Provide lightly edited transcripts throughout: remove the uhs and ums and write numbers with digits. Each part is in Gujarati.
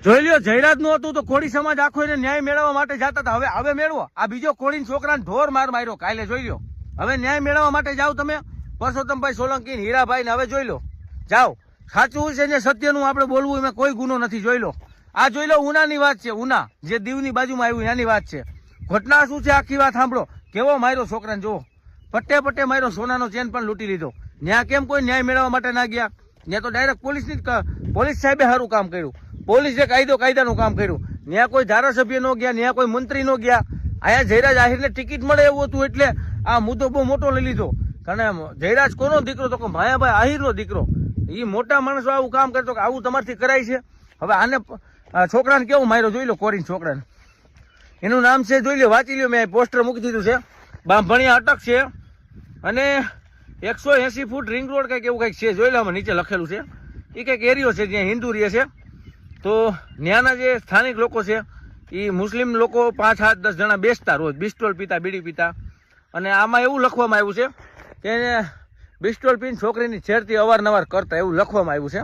જોઈ લ્યો, જયરાજ નું હતું તો કોળી સમાજ આખો એને ન્યાય મેળવવા માટે જતા હતા. હવે મેળવો. આ બીજો કોળી છોકરાને ઢોર માર્યો કાલે, જોઈ લ્યો. હવે ન્યાય મેળવવા માટે જાઓ તમે, પરસોત્તમભાઈ સોલંકી, હીરાભાઈ ને. હવે જોઈ લો, જાઓ. સાચું છે ને સત્યનું આપણે બોલવું, એમાં કોઈ ગુનો નથી. જોઈ લો, આ જોઈ લો, ઉનાની વાત છે. ઉના જે દીવની બાજુમાં આવ્યું એની વાત છે. ઘટના શું છે આખી વાત સાંભળો. કેવો માર્યો છોકરાને, જુઓ. પટ્ટે માર્યો, સોનાનો ચેન પણ લૂંટી લીધો. ન્યા કેમ કોઈ ન્યાય મેળવવા માટે ના ગયા? ત્યાં તો ડાયરેક્ટ પોલીસ સાહેબે સારું કામ કર્યું. પોલીસે કાયદાનું કામ કર્યું. ત્યાં કોઈ ધારાસભ્ય નો ગયા, ત્યાં કોઈ મંત્રી નો ગયા. અહીંયા જયરાજ આહિરને ટિકિટ મળે એવું હતું એટલે આ મુદ્દો બહુ મોટો લઈ લીધો. કારણ જયરાજ કોનો દીકરો? તો માયાભાઈ આહિરનો દીકરો. એ મોટા માણસો આવું કામ કરતો કે આવું તમારથી કરાય છે? હવે આને છોકરાને કેવું માર્યો જોઈ લો, કોરીન છોકરાને. એનું નામ છે, જોઈ લો, વાંચી લ્યો, મેં પોસ્ટર મૂકી દીધું છે. બાંભણિયા અટક છે અને 180 ફૂટ રિંગ રોડ કંઈક એવું કંઈક છે. જોઈ લો, આમાં નીચે લખેલું છે. એ કંઈક એરિયો છે જ્યાં હિન્દુ રહે છે. તો ત્યાંના જે સ્થાનિક લોકો છે એ મુસ્લિમ લોકો 5, 7, 10 જણા બેસતા રોજ, બિસ્ટોલ પીતા, બીડી પીતા. અને આમાં એવું લખવામાં આવ્યું છે કે બિસ્ટોલ પીને છોકરીની છેડતી અવારનવાર કરતા, એવું લખવામાં આવ્યું છે.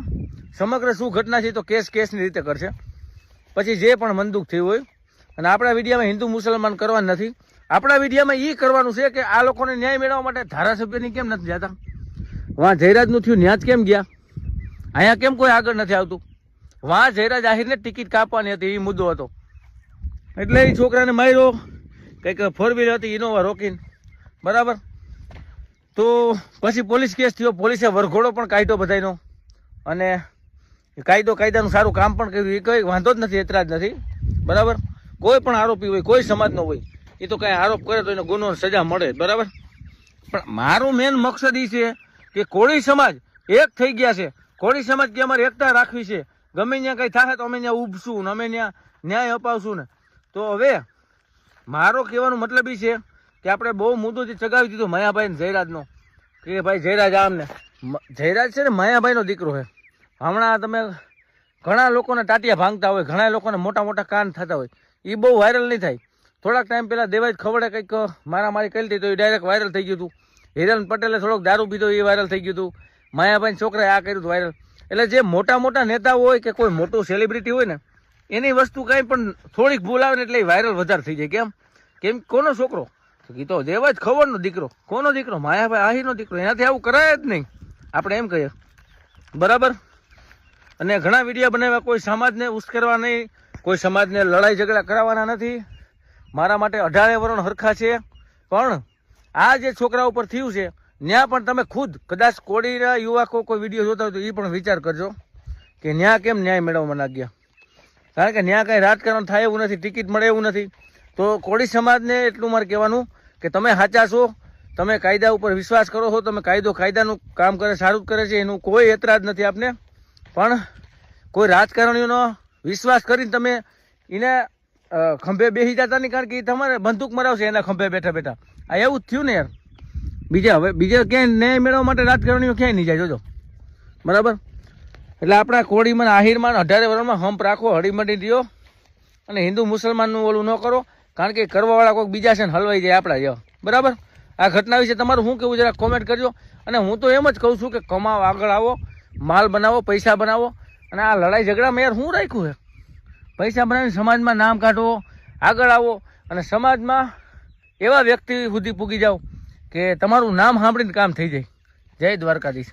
સમગ્ર શું ઘટના છે તો કેસની રીતે કરશે, પછી જે પણ મંદુક થયું હોય. અને આપણા વિડીયામાં હિન્દુ મુસલમાન કરવાનું નથી. આપણા વિડીયામાં એ કરવાનું છે કે આ લોકોને ન્યાય મેળવવા માટે ધારાસભ્યની કેમ નથી જતા? વાં જયરાજનું થયું, ત્યાં જ કેમ ગયા? અહીંયા કેમ કોઈ આગળ નથી આવતું? વાં જયરાજ આહિરને ટિકિટ કાપવાની હતી, એ મુદ્દો હતો. એટલે એ છોકરાને માર્યો. કંઈક 4 વ્હીલર હતી, ઇનોવા રોકીને, બરાબર. તો પછી પોલીસ કેસ થયો. પોલીસે વરઘોડો પણ કાઢ્યો બધાનો. અને કાયદાનું સારું કામ પણ કર્યું. એ કંઈ વાંધો જ નથી, એતરાજ નથી, બરાબર. કોઈ પણ આરોપી હોય, કોઈ સમાજનો હોય, એ તો કાંઈ આરોપ કરે તો એને ગુનો સજા મળે, બરાબર. પણ મારો મેન મકસદ એ છે કે કોળી સમાજ એક થઈ ગયા છે. કોળી સમાજ કે અમારે એકતા રાખવી છે. ગમે ત્યાં કંઈ થાય તો અમે ત્યાં ઉભશું ને, અમે ત્યાં ન્યાય અપાવશું ને. તો હવે મારો કહેવાનો મતલબ એ છે કે આપણે બહુ મુદ્દોથી ચગાવી દીધો માયાભાઈ ને જયરાજનો, કે ભાઈ જયરાજ આમને. જયરાજ છે ને માયાભાઈનો દીકરો છે. હમણાં તમે ઘણા લોકોને ટાટિયા ભાંગતા હોય, ઘણા લોકોને મોટા કાન થતા હોય, એ બહુ વાયરલ નહીં થાય. થોડાક ટાઈમ પહેલાં દેવાજ ખવડે કંઈક મારામારી કરી હતી તો એ ડાયરેક્ટ વાયરલ થઈ ગયું હતું. હિરલ પટેલે થોડોક દારૂ પીધો, એ વાયરલ થઈ ગયું હતું. માયાભાઈ છોકરાએ આ કર્યું હતું વાયરલ. એટલે જે મોટા નેતાઓ હોય કે કોઈ મોટું સેલિબ્રિટી હોય ને, એની વસ્તુ કાંઈ પણ થોડીક ભૂલ આવે ને એટલે એ વાયરલ વધારે થઈ જાય. કેમ કોનો છોકરો? એ તો દેવાજ ખવડનો દીકરો. કોનો દીકરો? માયાભાઈ આહિરનો દીકરો. એનાથી આવું કરાય જ નહીં, આપણે એમ કહીએ, બરાબર. અને ઘણા વિડીયો બનાવ્યા, કોઈ સમાજને ઉશ્કેરવા નહીં, કોઈ સમાજને લડાઈ ઝઘડા કરાવવાના નથી. મારા માટે 18 વરણ હરખા છે. પણ આ જે છોકરા ઉપર થયું છે, ત્યાં પણ તમે ખુદ કદાચ કોળીના યુવકો કોઈ વિડીયો જોતા હોય તો એ પણ વિચાર કરજો કે ત્યાં કેમ ન્યાય મેળવવા ના ગયા. કારણ કે ત્યાં કાંઈ રાજકારણ થાય એવું નથી, ટિકિટ મળે એવું નથી. તો કોળી સમાજને એટલું મારે કહેવાનું કે તમે સાચા છો, તમે કાયદા ઉપર વિશ્વાસ કરો છો, તમે કાયદાનું કામ કરે, સારું જ કરે છે, એનું કોઈ એતરાજ નથી આપને. પણ કોઈ રાજકારણીઓનો વિશ્વાસ કરીને તમે એને ખંભે બેસી જતા નહીં. કારણ કે એ તમારે બંદૂક મરાવશે એના ખંભે બેઠા. આ એવું જ થયું ને યાર. બીજે ક્યાંય ન્યાય મેળવવા માટે રાજકારણીઓ ક્યાંય નહીં જાય, જોજો, બરાબર. એટલે આપણા કોળીમાં આહિરમાં 18 વર્ષમાં હંપ રાખો, હળીમળી રહ્યો. અને હિન્દુ મુસલમાનનું ઓલું ન કરો, કારણ કે કરવાવાળા કોઈક બીજા છે ને હલવાઈ જાય આપણા જેવા, બરાબર. આ ઘટના વિશે તમારું શું કહેવું જરા કોમેન્ટ કરજો. અને હું તો એમ જ કહું છું કે કમાવો, આગળ આવો, માલ બનાવો, પૈસા બનાવો. અને આ લડાઈ ઝઘડામાં યાર શું રાખ્યું છે? પૈસા બનાવીને સમાજમાં નામ કાઢો, આગળ આવો અને સમાજમાં એવા વ્યક્તિ સુધી પૂગી જાઓ કે તમારું નામ સાંભળીને કામ થઈ જાય. જય દ્વારકાધીશ.